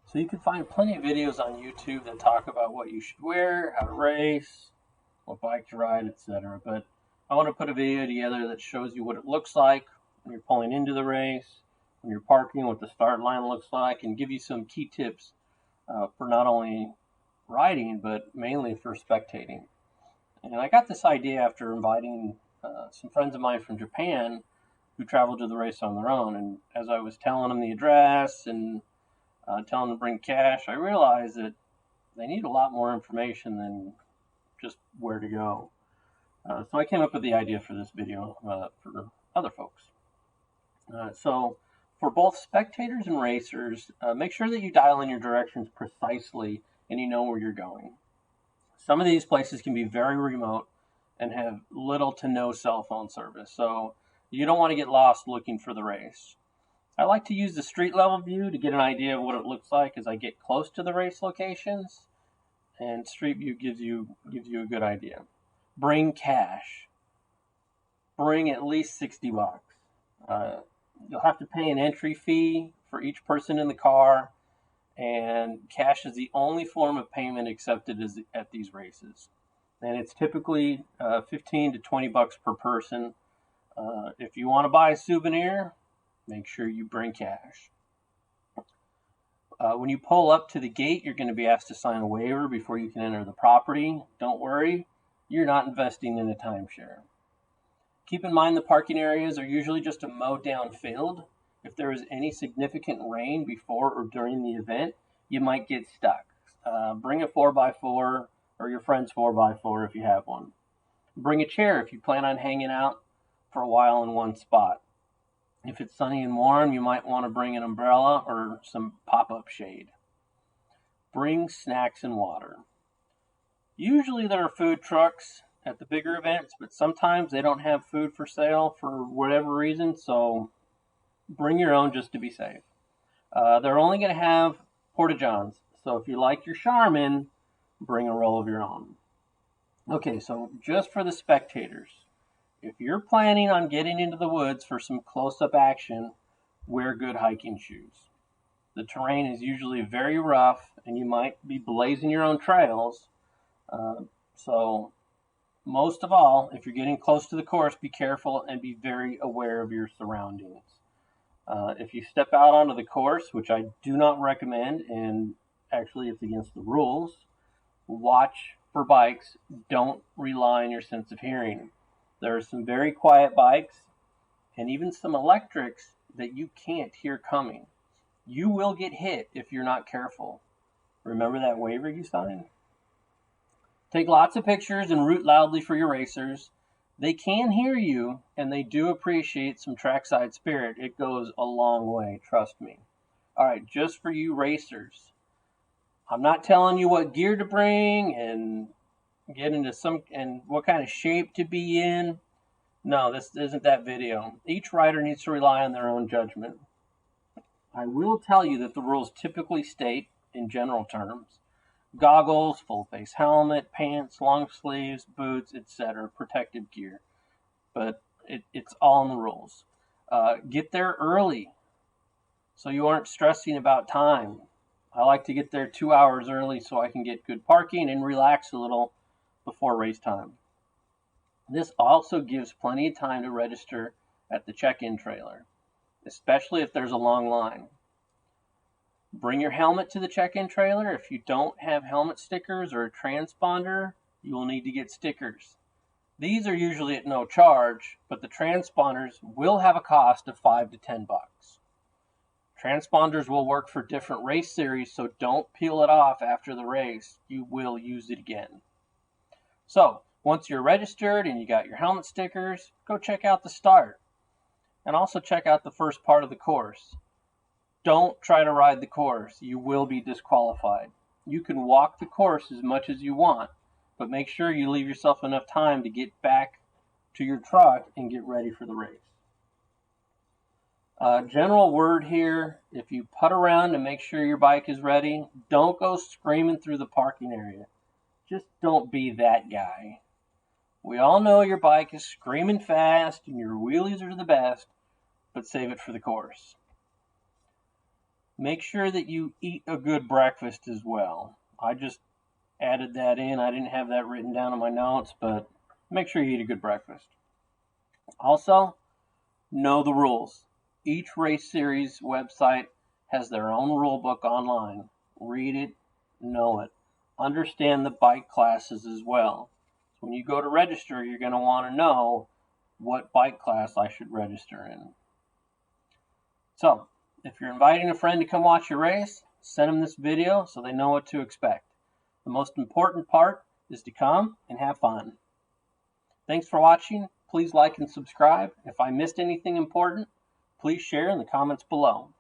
So you can find plenty of videos on YouTube that talk about what you should wear, how to race, what bike to ride, etc. But I want to put a video together that shows you what it looks like when you're pulling into the race, when you're parking, what the start line looks like, and give you some key tips for not only riding, but mainly for spectating. And I got this idea after inviting some friends of mine from Japan who traveled to the race on their own. And as I was telling them the address and telling them to bring cash, I realized that they need a lot more information than just where to go. So I came up with the idea for this video for other folks. So for both spectators and racers, make sure that you dial in your directions precisely and you know where you're going. Some of these places can be very remote and have little to no cell phone service, so you don't want to get lost looking for the race. I like to use the street level view to get an idea of what it looks like as I get close to the race locations, and street view gives you a good idea. Bring cash. Bring at least $60. You'll have to pay an entry fee for each person in the car, and cash is the only form of payment accepted at these races. And it's typically $15 to $20 per person. If you want to buy a souvenir, make sure you bring cash. When you pull up to the gate, you're going to be asked to sign a waiver before you can enter the property. Don't worry, you're not investing in a timeshare. Keep in mind the parking areas are usually just a mowed down field. If there is any significant rain before or during the event, you might get stuck. Bring a 4x4 or your friend's 4x4 if you have one. Bring a chair if you plan on hanging out for a while in one spot. If it's sunny and warm, you might want to bring an umbrella or some pop-up shade. Bring snacks and water. Usually there are food trucks at the bigger events, but sometimes they don't have food for sale for whatever reason, so bring your own just to be safe. They're only going to have porta-johns, so if you like your Charmin, bring a roll of your own. Okay, so just for the spectators, if you're planning on getting into the woods for some close-up action, wear good hiking shoes. The terrain is usually very rough, and you might be blazing your own trails. So most of all, if you're getting close to the course, be careful and be very aware of your surroundings. If you step out onto the course, which I do not recommend, and actually it's against the rules, watch for bikes. Don't rely on your sense of hearing. There are some very quiet bikes and even some electrics that you can't hear coming. You will get hit if you're not careful. Remember that waiver you signed? Take lots of pictures and root loudly for your racers. They can hear you, and they do appreciate some trackside spirit. It goes a long way, trust me. All right, just for you racers, I'm not telling you what gear to bring and get into and what kind of shape to be in. No, this isn't that video. Each rider needs to rely on their own judgment. I will tell you that the rules typically state, in general terms, goggles, full face helmet, pants, long sleeves, boots, etc., protective gear. But it's all in the rules. Get there early so you aren't stressing about time. I like to get there 2 hours early so I can get good parking and relax a little before race time. This also gives plenty of time to register at the check-in trailer, especially if there's a long line. Bring your helmet to the check-in trailer. If you don't have helmet stickers or a transponder, you will need to get stickers. These are usually at no charge, but the transponders will have a cost of $5 to $10. Transponders will work for different race series, so don't peel it off after the race. You will use it again. So, once you're registered and you got your helmet stickers, go check out the start. And also check out the first part of the course. Don't try to ride the course. You will be disqualified. You can walk the course as much as you want, but make sure you leave yourself enough time to get back to your truck and get ready for the race. General word here, if you putt around to make sure your bike is ready, don't go screaming through the parking area. Just don't be that guy. We all know your bike is screaming fast and your wheelies are the best, but save it for the course. Make sure that you eat a good breakfast as well. I just added that in. I didn't have that written down in my notes, but make sure you eat a good breakfast. Also, know the rules. Each race series website has their own rule book online. Read it, know it. Understand the bike classes as well. So when you go to register, you're going to want to know what bike class I should register in. So, if you're inviting a friend to come watch your race, send them this video so they know what to expect. The most important part is to come and have fun. Thanks for watching. Please like and subscribe. If I missed anything important, please share in the comments below.